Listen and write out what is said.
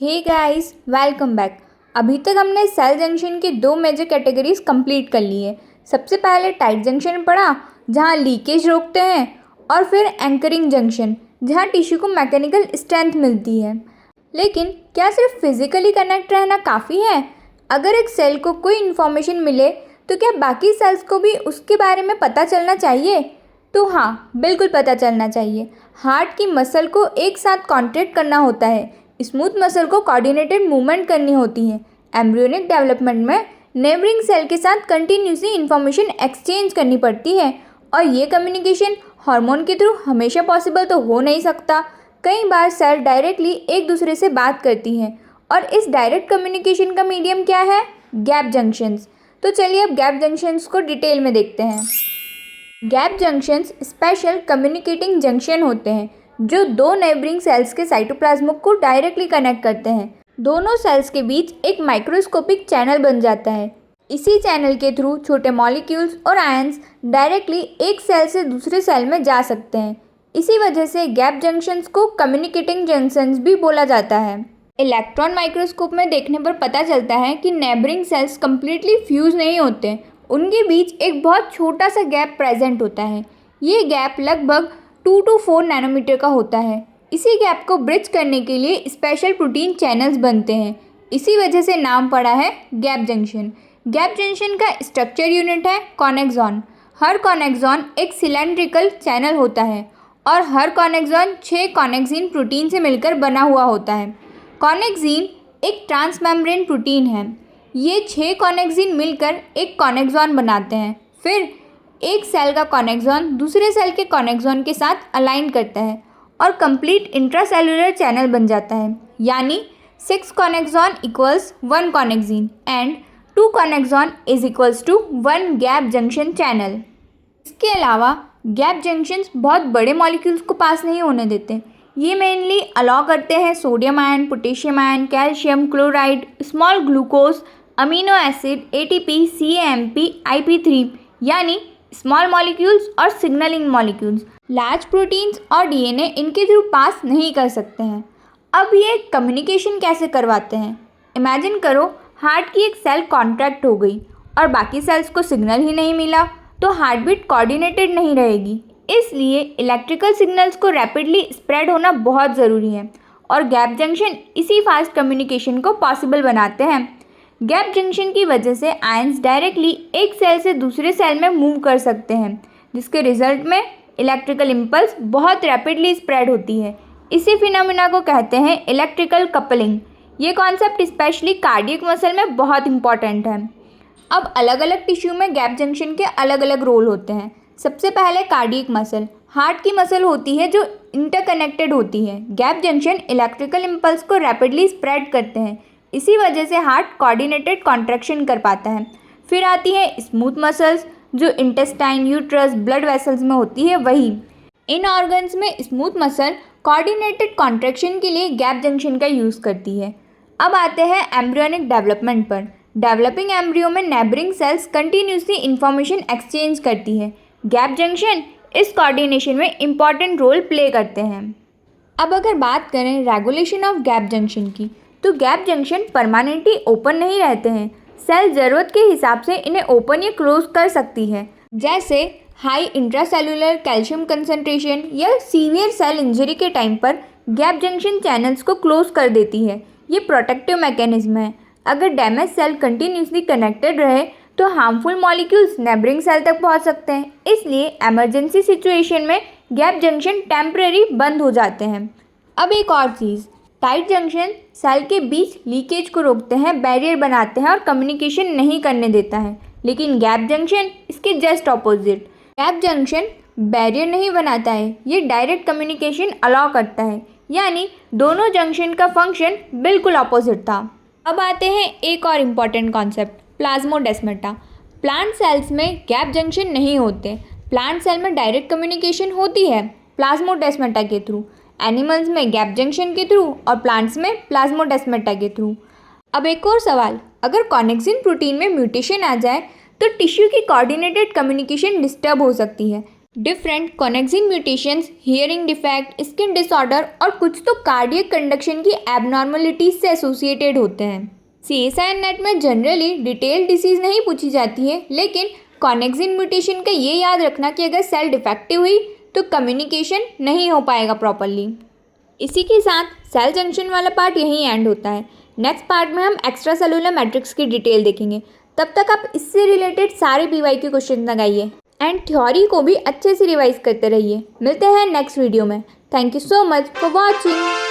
Hey guys, welcome back. अभी तक हमने सेल जंक्शन की दो मेजर कैटेगरीज कंप्लीट कर ली है। सबसे पहले टाइट जंक्शन पढ़ा, जहाँ लीकेज रोकते हैं, और फिर एंकरिंग जंक्शन, जहाँ टिश्यू को मैकेनिकल स्ट्रेंथ मिलती है। लेकिन क्या सिर्फ फिजिकली कनेक्ट रहना काफ़ी है? अगर एक सेल को कोई इन्फॉर्मेशन मिले तो क्या बाकी सेल्स को भी उसके बारे में पता चलना चाहिए? तो हाँ, बिल्कुल पता चलना चाहिए। हार्ट की मसल को एक साथ कॉन्ट्रैक्ट करना होता है, स्मूथ मसल को कोऑर्डिनेटेड मूवमेंट करनी होती है। एम्ब्रियोनिक डेवलपमेंट में नेबरिंग सेल के साथ कंटिन्यूसली इंफॉर्मेशन एक्सचेंज करनी पड़ती है, और ये कम्युनिकेशन हार्मोन के थ्रू हमेशा पॉसिबल तो हो नहीं सकता। कई बार सेल डायरेक्टली एक दूसरे से बात करती हैं, और इस डायरेक्ट कम्युनिकेशन का मीडियम क्या है? Gap junctions. तो चलिए अब गैप जंक्शंस को डिटेल में देखते हैं। Gap junctions special communicating junction होते हैं जो दो नेबरिंग सेल्स के साइटोप्लाज्म को डायरेक्टली कनेक्ट करते हैं। दोनों सेल्स के बीच एक माइक्रोस्कोपिक चैनल बन जाता है। इसी चैनल के थ्रू छोटे मॉलिक्यूल्स और आयंस डायरेक्टली एक सेल से दूसरे सेल में जा सकते हैं। इसी वजह से गैप जंक्शंस को कम्युनिकेटिंग जंक्शंस भी बोला जाता है। इलेक्ट्रॉन माइक्रोस्कोप में देखने पर पता चलता है कि नेबरिंग सेल्स कम्प्लीटली फ्यूज नहीं होते, उनके बीच एक बहुत छोटा सा गैप प्रेजेंट होता है। ये गैप लगभग 2 to 4 नैनोमीटर का होता है। इसी गैप को ब्रिज करने के लिए स्पेशल प्रोटीन चैनल्स बनते हैं। इसी वजह से नाम पड़ा है गैप जंक्शन। गैप जंक्शन का स्ट्रक्चर यूनिट है कॉनेक्सॉन। हर कॉनेक्सॉन एक सिलेंड्रिकल चैनल होता है, और हर कॉनेक्सॉन 6 कॉनेक्सिन प्रोटीन से मिलकर बना हुआ होता है। कॉनेक्सिन एक ट्रांसमेम्ब्रेन प्रोटीन है। ये 6 कॉनेक्सिन मिलकर एक कॉनेक्सॉन बनाते हैं। फिर एक सेल का कॉनेक्सॉन दूसरे सेल के कॉनेक्सॉन के साथ अलाइन करता है और कंप्लीट इंट्रासेलुलर चैनल बन जाता है। यानी 6 connexon equals 1 connexin and 2 connexon is equals to 1 gap junction channel. इसके अलावा गैप जंक्शंस बहुत बड़े मॉलिक्यूल्स को पास नहीं होने देते। ये मेनली अलाउ करते हैं sodium ion, potassium ion, calcium chloride, small glucose, amino acid, ATP, CAMP, IP3 यानी स्मॉल मॉलिक्यूल्स और सिग्नलिंग मॉलिक्यूल्स। लार्ज प्रोटीन्स और DNA इनके थ्रू पास नहीं कर सकते हैं। अब ये कम्युनिकेशन कैसे करवाते हैं? इमेजिन करो, हार्ट की एक सेल कॉन्ट्रैक्ट हो गई और बाकी सेल्स को सिग्नल ही नहीं मिला, तो हार्ट बीट कोऑर्डिनेटेड नहीं रहेगी। इसलिए इलेक्ट्रिकल सिग्नल्स को रैपिडली स्प्रेड होना बहुत ज़रूरी है, और गैप जंक्शन इसी फास्ट कम्युनिकेशन को पॉसिबल बनाते हैं। गैप जंक्शन की वजह से आयंस डायरेक्टली एक सेल से दूसरे सेल में मूव कर सकते हैं, जिसके रिजल्ट में इलेक्ट्रिकल इम्पल्स बहुत रैपिडली स्प्रेड होती है। इसी फिनोमिना को कहते हैं इलेक्ट्रिकल कपलिंग। ये कॉन्सेप्ट स्पेशली कार्डियक मसल में बहुत इंपॉर्टेंट है। अब अलग अलग टिश्यू में गैप जंक्शन के अलग अलग रोल होते हैं। सबसे पहले कार्डियक मसल। हार्ट की मसल होती है जो इंटरकनेक्टेड होती है। गैप जंक्शन इलेक्ट्रिकल इम्पल्स को रैपिडली स्प्रेड करते हैं। इसी वजह से हार्ट कोऑर्डिनेटेड कॉन्ट्रैक्शन कर पाता है। फिर आती है स्मूथ मसल्स, जो इंटेस्टाइन, यूट्रस, ब्लड वेसल्स में होती है वही। इन ऑर्गन्स में स्मूथ मसल कोऑर्डिनेटेड कॉन्ट्रैक्शन के लिए गैप जंक्शन का यूज़ करती है। अब आते हैं एम्ब्रियोनिक डेवलपमेंट पर। डेवलपिंग एम्ब्रियो में neighbouring cells continuously information exchange करती है। गैप जंक्शन इस कोऑर्डिनेशन में इम्पॉर्टेंट रोल प्ले करते हैं। अब अगर बात करें रेगुलेशन ऑफ गैप जंक्शन की, तो गैप जंक्शन परमानेंटली ओपन नहीं रहते हैं। सेल ज़रूरत के हिसाब से इन्हें ओपन या क्लोज कर सकती है। जैसे हाई इंट्रासेलुलर कैल्शियम कंसंट्रेशन या सीवियर सेल इंजरी के टाइम पर गैप जंक्शन चैनल्स को क्लोज कर देती है। ये प्रोटेक्टिव मैकेनिज्म है। अगर डैमेज सेल कंटिन्यूसली कनेक्टेड रहे तो हार्मफुल मॉलिक्यूल्स नेबरिंग सेल तक पहुंच सकते हैं। इसलिए इमरजेंसी सिचुएशन में गैप जंक्शन टेम्परेरी बंद हो जाते हैं। अब एक और चीज़, टाइट जंक्शन सेल के बीच लीकेज को रोकते हैं, बैरियर बनाते हैं और कम्युनिकेशन नहीं करने देता है। लेकिन गैप जंक्शन इसके just opposite. Gap junction barrier नहीं बनाता है, ये डायरेक्ट कम्युनिकेशन अलाउ करता है। यानी दोनों जंक्शन का फंक्शन बिल्कुल ऑपोजिट था। अब आते हैं एक और important concept, plasmodesmata. Plant cells में गैप जंक्शन नहीं होते। प्लांट सेल में डायरेक्ट कम्युनिकेशन होती है प्लाज्मोडेस्माटा के थ्रू, एनिमल्स में गैप जंक्शन के थ्रू और प्लांट्स में प्लाज्मोडेस्माटा के थ्रू। अब एक और सवाल, अगर कॉनेक्सिन प्रोटीन में म्यूटेशन आ जाए तो टिश्यू की कोऑर्डिनेटेड कम्युनिकेशन डिस्टर्ब हो सकती है। Different connexin mutations, hearing defect, skin disorder और कुछ तो कार्डियक कंडक्शन की एबनॉर्मलिटीज से एसोसिएटेड होते हैं। CSIR नेट में जनरली डिटेल डिसीज नहीं पूछी जाती है, लेकिन कॉनेक्सिन म्यूटेशन का ये याद रखना कि अगर सेल डिफेक्टिव हुई तो कम्युनिकेशन नहीं हो पाएगा प्रॉपरली। इसी के साथ सेल जंक्शन वाला पार्ट यहीं एंड होता है। नेक्स्ट पार्ट में हम एक्स्ट्रा सेलुलर मैट्रिक्स की डिटेल देखेंगे। तब तक आप इससे रिलेटेड सारे PYQ क्वेश्चन लगाइए एंड थ्योरी को भी अच्छे से रिवाइज करते रहिए। मिलते हैं नेक्स्ट वीडियो में। Thank you so much for watching.